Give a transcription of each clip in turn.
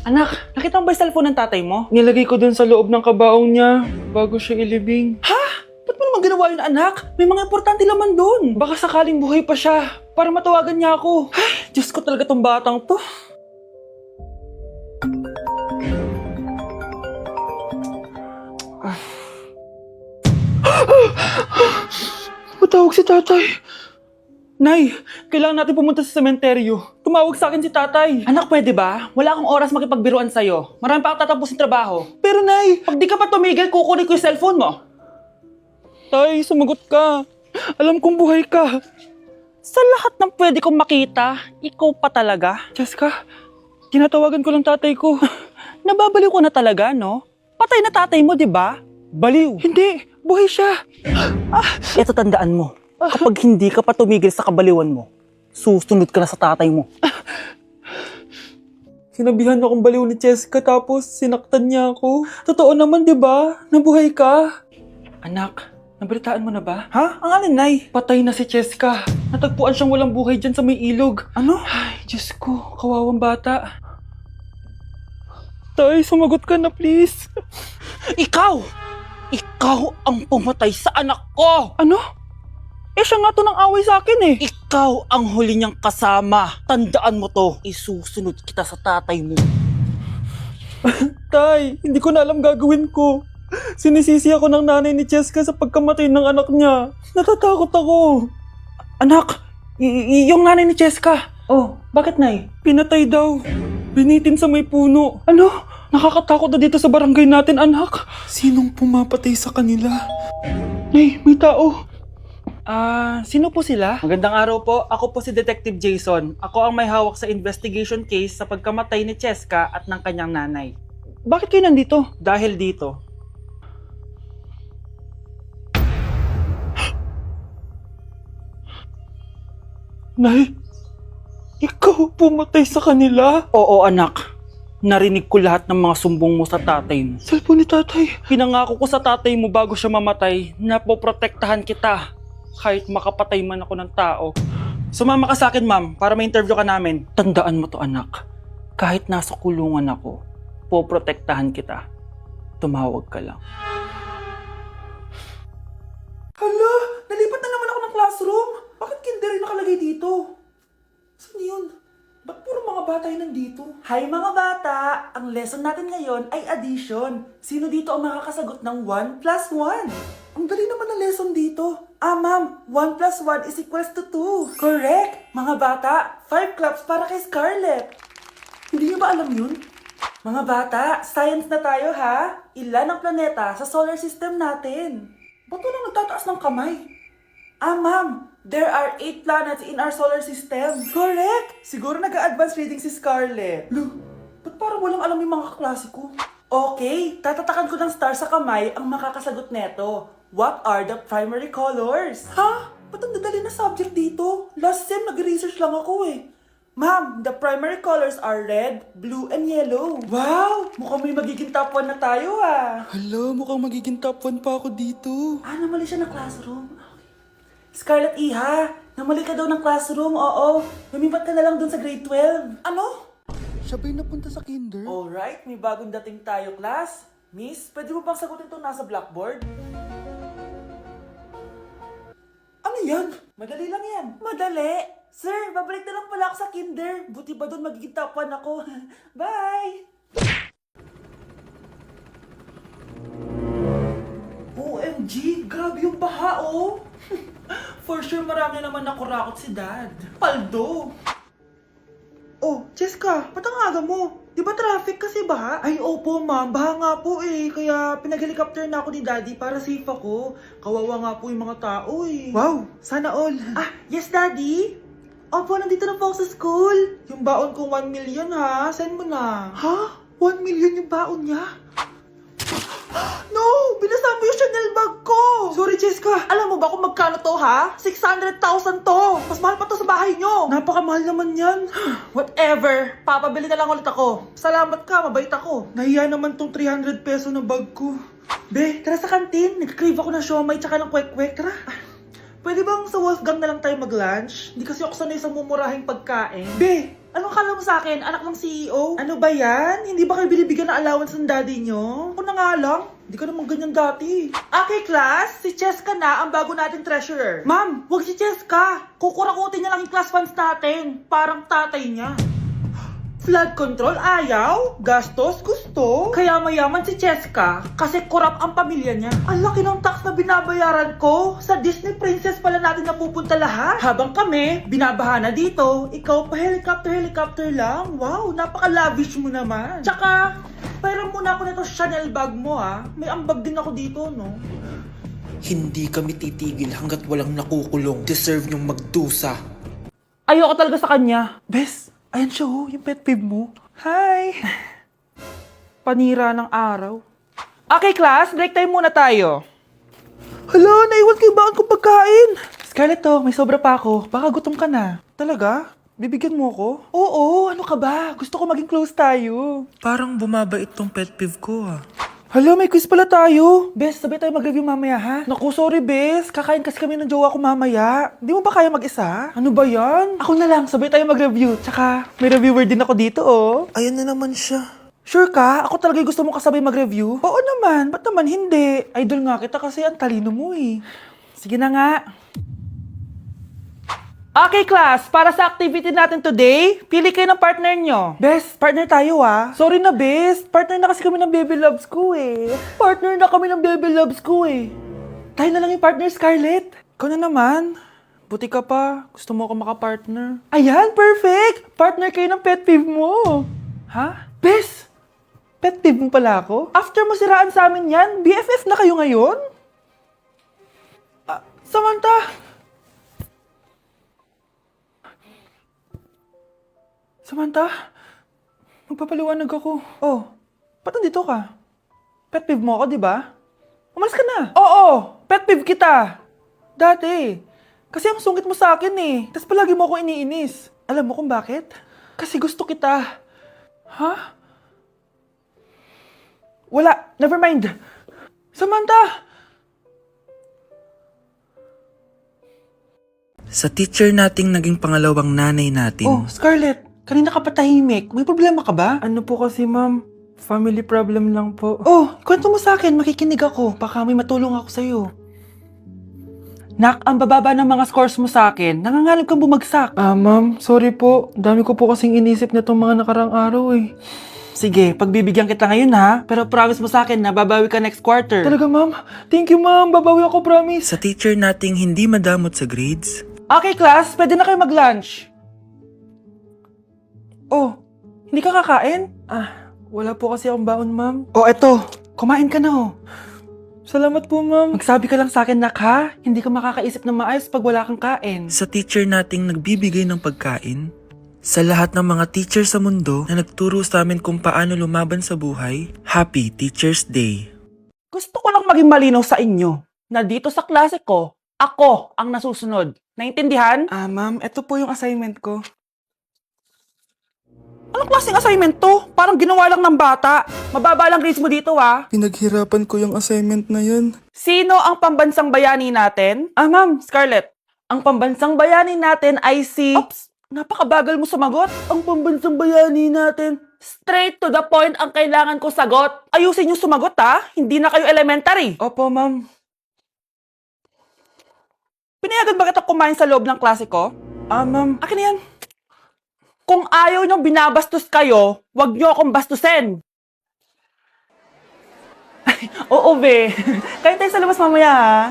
Anak, nakita mo ba yung cellphone ng tatay mo? Nilagay ko dun sa loob ng kabaong niya bago siya ilibing. Ha? Ba't mo naman ginawa yun, anak? May mga importante laman dun. Baka sakaling buhay pa siya para matawagan niya ako. Ay, Diyos ko talaga tong batang to. Matawag si tatay. Nay, kailangan natin pumunta sa sementeryo. Tumawag sa akin si tatay. Anak, pwede ba? Wala akong oras makipagbiruan sa'yo. Marami pa akong tatapusin trabaho. Pero nay, pag di ka pa tumigil, kukunin ko yung cellphone mo. Tay, sumagot ka. Alam kong buhay ka. Sa lahat ng pwede kong makita, ikaw pa talaga. Jessica, tinatawagan ko lang tatay ko. Nababaliw ko na talaga, no? Patay na tatay mo, di ba? Baliw. Hindi, buhay siya. Ito tandaan mo. Kapag hindi ka pa tumigil sa kabaliwan mo, susunod ka na sa tatay mo. Sinabihan akong baliw ni Jessica tapos sinaktan niya ako. Totoo naman, di ba? Nabuhay ka. Anak, nabalitaan mo na ba? Ha? Ang alin, Nay? Patay na si Jessica. Natagpuan siyang walang buhay dyan sa may ilog. Ano? Ay, Diyos ko, kawawang bata. Tay, sumagot ka na please. Ikaw! Ikaw ang pumatay sa anak ko! Ano? Eh siya nga to ng away sa akin eh. Ikaw ang huli niyang kasama. Tandaan mo to. Isusunod kita sa tatay mo. Tay, hindi ko na alam gagawin ko. Sinisisi ako ng nanay ni Jessica sa pagkamatay ng anak niya. Natatakot ako. Anak, yung nanay ni Jessica. Oh, bakit nay? Pinatay daw. Binitin sa may puno. Ano? Nakakatakot na dito sa barangay natin, anak. Sinong pumapatay sa kanila? Nay, may tao. Sino po sila? Magandang araw po. Ako po si Detective Jason. Ako ang may hawak sa investigation case sa pagkamatay ni Jessica at ng kanyang nanay. Bakit kayo nandito? Dahil dito. Nay, ikaw pumatay sa kanila? Oo anak. Narinig ko lahat ng mga sumbong mo sa tatay mo. Cellphone ni tatay. Pinangako ko sa tatay mo bago siya mamatay na poprotektahan kita. Kahit makapatay man ako ng tao. Sumama ka sa akin, ma'am, para ma-interview ka namin. Tandaan mo to, anak. Kahit nasa kulungan ako, poprotektahan kita. Tumawag ka lang. Hala, nalipat na naman ako ng classroom. Bakit kinder yung nakalagay dito? Saan yun? Ba't puro mga bata yung nandito? Hi mga bata! Ang lesson natin ngayon ay addition. Sino dito ang makakasagot ng 1 plus 1? Ang dali naman ng lesson dito. Ma'am, 1 plus 1 is equals to 2. Correct! Mga bata, 5 claps para kay Scarlett. Hindi niyo ba alam yun? Mga bata, science na tayo ha? Ilan ang planeta sa solar system natin? Ba't walang nagtataas ng kamay? Ma'am, there are 8 planets in our solar system. Correct! Siguro nag-a-advance reading si Scarlett. Ba't parang walang alam yung mga kaklase ko? Okay, tatatakan ko ng star sa kamay ang makakasagot neto. What are the primary colors? Ha? Ba't ang dadali na subject dito? Last sem, nag-research lang ako eh. Ma'am, the primary colors are red, blue, and yellow. Wow! Mukhang may magiging top 1 na tayo ah. Hala, mukhang magiging top 1 pa ako dito. Namali siya na classroom. Scarlett Iha, namali ka daw ng classroom, oo. Lumipat ka na lang dun sa grade 12. Ano? Siya ba'y napunta sa kinder? Alright, may bagong dating tayo, class. Miss, pwede mo bang sagutin itong nasa blackboard? Ano yan? Madali lang yan. Madali? Sir, babalik na lang pala ako sa kinder. Buti ba doon magiging top 1 ako? Bye! OMG, grabe yung baha oh! For sure marami naman nakurakot si Dad. Paldo! Oh, Jessica, ba't ang aga mo? Di ba traffic kasi baha? Ay, opo ma'am, baha nga po eh. Kaya pinag-helicopter na ako ni Daddy para safe ako. Kawawa nga po yung mga tao eh. Wow, sana all. Yes Daddy? Opo, nandito na po ako sa school. Yung baon kong 1 million ha, send mo na. Ha? 1 million yung baon niya? No! Binasa mo yung Chanel bag ko! Sorry, Jessica. Alam mo ba kung magkano to, ha? 600,000 to! Mas mahal pa to sa bahay nyo! Napakamahal naman yan. Whatever. Papabili na lang ulit ako. Salamat ka, mabait ako. Nahiya naman tong 300 peso na bag ko. Be, tara sa kantin. Nag-crave ako ng siomay tsaka ng kwek-kwek. Tara. Pwede bang sa Wolfgang na lang tayo mag-lunch? Hindi kasi ako sanay sa mumurahing pagkain. Be, Anong kala mo sa akin? Anak ng CEO? Ano ba yan? Hindi ba kayo binibigyan ng allowance ng daddy nyo? Ako na nga lang. Hindi ka naman ganyan dati. Okay, class. Si Cheska na ang bago nating treasurer. Ma'am, wag si Cheska. Kukurakutin niya lang yung class funds natin. Parang tatay niya. Flood control, ayaw. Gastos, gusto. Kaya mayaman si Cheska kasi korap ang pamilya niya. Ang laki ng tax na binabayaran ko. Sa Disney Princess pala natin napupunta lahat. Habang kami, binabaha na dito. Ikaw pa helicopter lang. Wow, napaka-lavish mo naman. Tsaka, pairam muna ako nito Chanel bag mo ha. May ambag din ako dito, no? Hindi kami titigil hanggat walang nakukulong. Deserve niyong magdusa. Ayoko talaga sa kanya. Bes, ayan siya oh, yung pet peeve mo. Hi! Panira ng araw. Okay, class. Break time muna tayo. Hala, naiwan kayo bakit kong pagkain? Scarlett to, may sobra pa ako. Baka gutom ka na. Talaga? Bibigyan mo ako? Oo, ano ka ba? Gusto ko maging close tayo. Parang bumabait tong pet peeve ko ah. Hala, may quiz pala tayo. Bes, sabay tayo mag-review mamaya ha? Naku, sorry Bes. Kakain kasi kami ng jowa ko mamaya. Di mo ba kaya mag-isa? Ano ba yan? Ako na lang, sabay tayo mag-review. Tsaka, may reviewer din ako dito oh. Ayan na naman siya. Sure ka? Ako talaga yung gusto mo kasabay mag-review? Oo naman, ba't naman hindi? Idol nga kita kasi ang talino mo eh. Sige na nga. Okay, class. Para sa activity natin today, pili kayo ng partner nyo. Bes, partner tayo ah. Sorry na Bes, partner na kasi kami ng baby loves ko eh. Partner na kami ng baby loves ko eh. Tayo na lang yung partner, Scarlett. Ikaw na naman. Buti ka pa. Gusto mo ako makapartner. Ayan, perfect! Partner kayo ng pet peeve mo. Ha? Bes! Pet peeve mo pala ako? After mo siraan sa amin yan, BFF na kayo ngayon? Samantha! Samantha, magpapaliwanag ako. Oh, ba't nandito ka? Pet peeve mo ako, di ba? Umalis ka na. Oo, pet peeve kita. Dati. Kasi ang sungit mo sa akin eh. Tapos palagi mo ako iniinis. Alam mo kung bakit? Kasi gusto kita. Ha? Wala, never mind. Samantha! Sa teacher nating naging pangalawang nanay natin. Oh, Scarlett, kanina ka pa tahimik. May problema ka ba? Ano po kasi, ma'am? Family problem lang po. Oh, kwento mo sa akin. Makikinig ako. Baka may matulong ako sa'yo. Nak, ang bababa ng mga scores mo sa akin. Nangangalib kang bumagsak. Ma'am, sorry po. Dami ko po kasing inisip na itong mga nakarang araw eh. Sige, pagbibigyan kita ngayon ha. Pero promise mo sa akin na babawi ka next quarter. Talaga, ma'am? Thank you, ma'am. Babawi ako, promise. Sa teacher nating hindi madamot sa grades. Okay, class. Pwede na kayo mag-lunch. Oh, hindi ka kakain? Wala po kasi akong baon, ma'am. Oh, eto. Kumain ka na, oh. Salamat po, ma'am. Magsabi ka lang sa akin, nak, ha? Hindi ka makakaisip ng maayos pag wala kang kain. Sa teacher nating nagbibigay ng pagkain. Sa lahat ng mga teacher sa mundo na nagturo sa amin kung paano lumaban sa buhay, Happy Teacher's Day. Gusto ko lang maging malinaw sa inyo na dito sa klase ko, ako ang nasusunod. Naintindihan? Ma'am, eto po yung assignment ko. Anong klaseng assignment to? Parang ginawa lang ng bata. Mababa lang grades mo dito ha. Pinaghirapan ko yung assignment na yun. Sino ang pambansang bayani natin? Ma'am, Scarlett, ang pambansang bayani natin ay si... Oops! Napakabagal mo sumagot. Ang pambansang bayani natin. Straight to the point ang kailangan ko sagot. Ayusin yung sumagot ha. Hindi na kayo elementary. opo, ma'am. Pinayagan ba kita kumain sa loob ng klase ko? Ma'am. Akin na yan. Kung ayaw niyong binabastos kayo, wag niyo akong bastusin. Oo, be. Kain tayo sa labas mamaya, ha?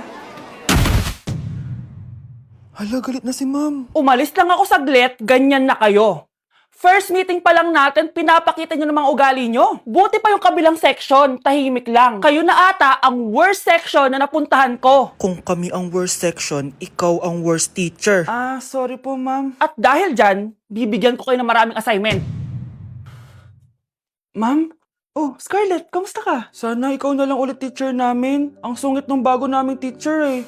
Hala, galit na si ma'am. Umalis lang ako saglit, ganyan na kayo. First meeting pa lang natin, pinapakita nyo ng mga ugali nyo. Buti pa yung kabilang section, tahimik lang. Kayo na ata ang worst section na napuntahan ko. Kung kami ang worst section, ikaw ang worst teacher. Sorry po, ma'am. At dahil dyan, bibigyan ko kayo ng maraming assignment. Ma'am? Oh, Scarlett, kamusta ka? Sana ikaw na lang ulit teacher namin. Ang sungit ng bago naming teacher eh.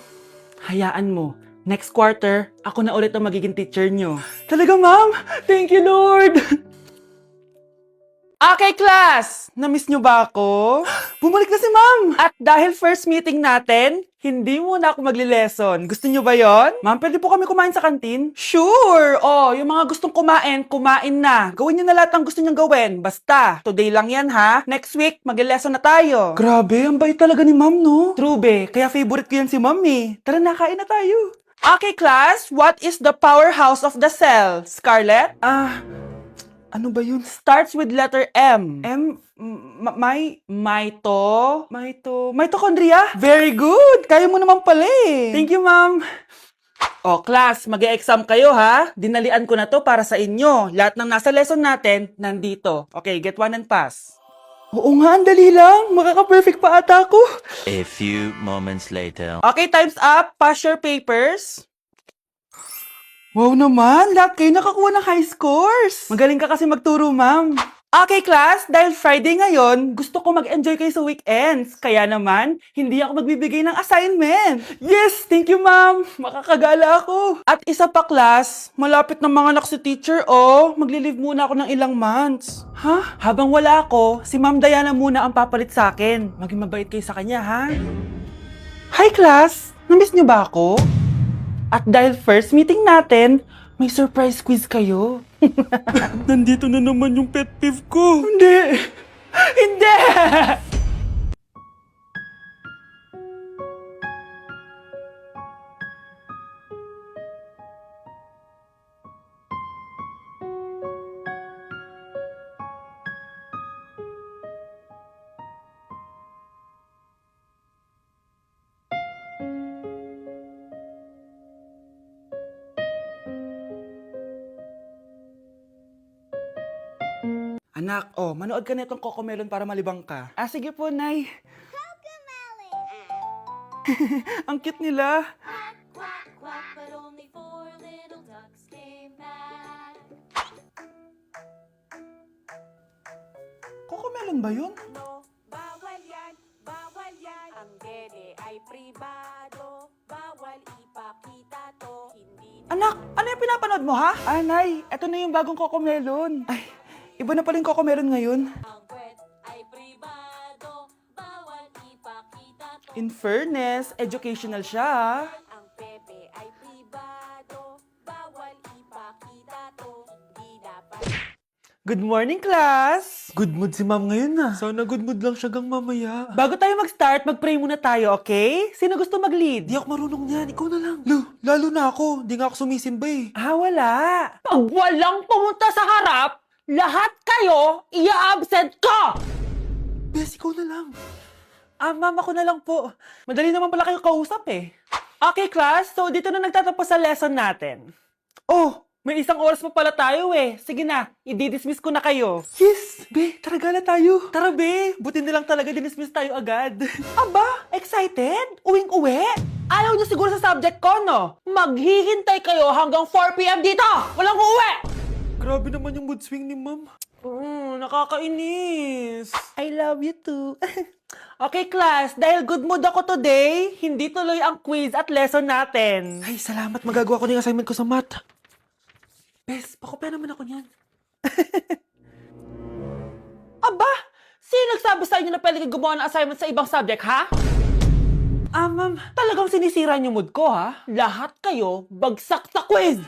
Hayaan mo. Next quarter, ako na ulit ang magiging teacher nyo. Talaga, ma'am? Thank you, Lord! Okay, class! Namiss nyo ba ako? Bumalik na si ma'am! At dahil first meeting natin, hindi muna ako magli-lesson. Gusto nyo ba yon? Ma'am, pwede po kami kumain sa kantin? Sure! Oh, yung mga gustong kumain, kumain na. Gawin nyo na lahat ng gusto nyo gawin. Basta, today lang yan ha. Next week, magli-lesson na tayo. Grabe, ang bait talaga ni ma'am, no? True be, kaya favorite ko yan si ma'am eh. Tara na, kain na tayo. Okay, class, what is the powerhouse of the cell? Scarlett? Ano ba yun? Starts with letter M. Mitochondria? Very good! Kaya mo naman pala eh. Thank you, ma'am. O, class, mag-e-exam kayo ha. Dinalian ko na to para sa inyo. Lahat ng nasa lesson natin, nandito. Okay, get one and pass. Oo nga, ang dali lang. Makaka-perfect pa ata ako. A few moments later. Okay, time's up. Pass your papers. Wow naman, lahat kayo nakakuha ng high scores. Magaling ka kasi magturo, ma'am. Okay, class, dahil Friday ngayon, gusto ko mag-enjoy kayo sa weekends. Kaya naman, hindi ako magbibigay ng assignment. Yes, thank you ma'am. Makakagala ako. At isa pa, class, malapit na mga anak si teacher, oh. Magli-leave muna ako ng ilang months. Ha? Habang wala ako, si Ma'am Diana muna ang papalit sa akin. Maging mabait kayo sa kanya, ha? Hi class, namiss niyo ba ako? At dahil first meeting natin, may surprise quiz kayo. Nandito na naman yung pet peeve ko. Hindi. Hindi! Anak, manood ka na itong Cocomelon para malibang ka. Ah, sige po, Nay. Ang cute nila. Quack, quack, but only 4 little ducks came back. Cocomelon ba yun? No, bawal yan, bawal yan. Ang dede ay pribado, bawal ipakita to. Hindi Anak, ano yung pinapanood mo ha? Nay, eto na yung bagong Cocomelon. Ay, iba na pala yung Cocomelon ngayon. ang kwet ay pribado, bawal ipakita to. In fairness, educational siya ha. Ang pepe ay pribado, bawal ipakita to. Hindi dapat. Good morning, class! Good mood si ma'am ngayon na. Sana good mood lang siya gang mamaya. Bago tayo mag-start, mag-pray muna tayo, okay? Sino gusto mag-lead? Di ako marunong yan, ikaw na lang. Lalo na ako, di nga ako sumisimba eh. Wala. Pag walang pumunta sa harap, lahat kayo, ia-absent ko! Bes, ikaw na lang. Ma'am, ako na lang po. Madali naman pala kayo kausap eh. Okay, class. So, dito na nagtatapos sa lesson natin. Oh, may isang oras pa pala tayo eh. Sige na, i-dismiss ko na kayo. Yes, be, tara gala tayo. Tara be, buti nilang talaga dinismiss tayo agad. Aba, excited? Uwing-uwi? Ayaw niyo siguro sa subject ko, no? Maghihintay kayo hanggang 4 p.m. dito! Walang uuwi! Grabe naman yung mood swing ni ma'am. Nakakainis. I love you too. Okay, class. Dahil good mood ako today, hindi tuloy ang quiz at lesson natin. Ay, salamat, magagawa ko na yung assignment ko sa math. Bes, pakopya naman ako niyan. Aba, sino nagsabi sa inyo na pwede kayo gumawa ng assignment sa ibang subject, ha? Ma'am, talagang sinisira niyo mood ko, ha? Lahat kayo bagsak sa quiz!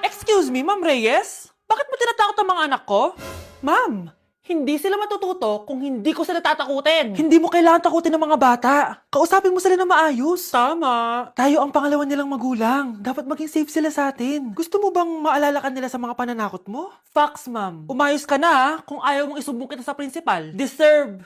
Excuse me, Ma'am Reyes? Bakit mo tinatakot ang mga anak ko? Ma'am, hindi sila matututo kung hindi ko sila tatakutin. Hindi mo kailangan takutin ng mga bata. Kausapin mo sila na maayos. Tama. Tayo ang pangalawa nilang magulang. Dapat maging safe sila sa atin. Gusto mo bang maalala ka nila sa mga pananakot mo? Facts, ma'am. Umayos ka na, ha? Kung ayaw mong isumbong kita sa principal. Deserve.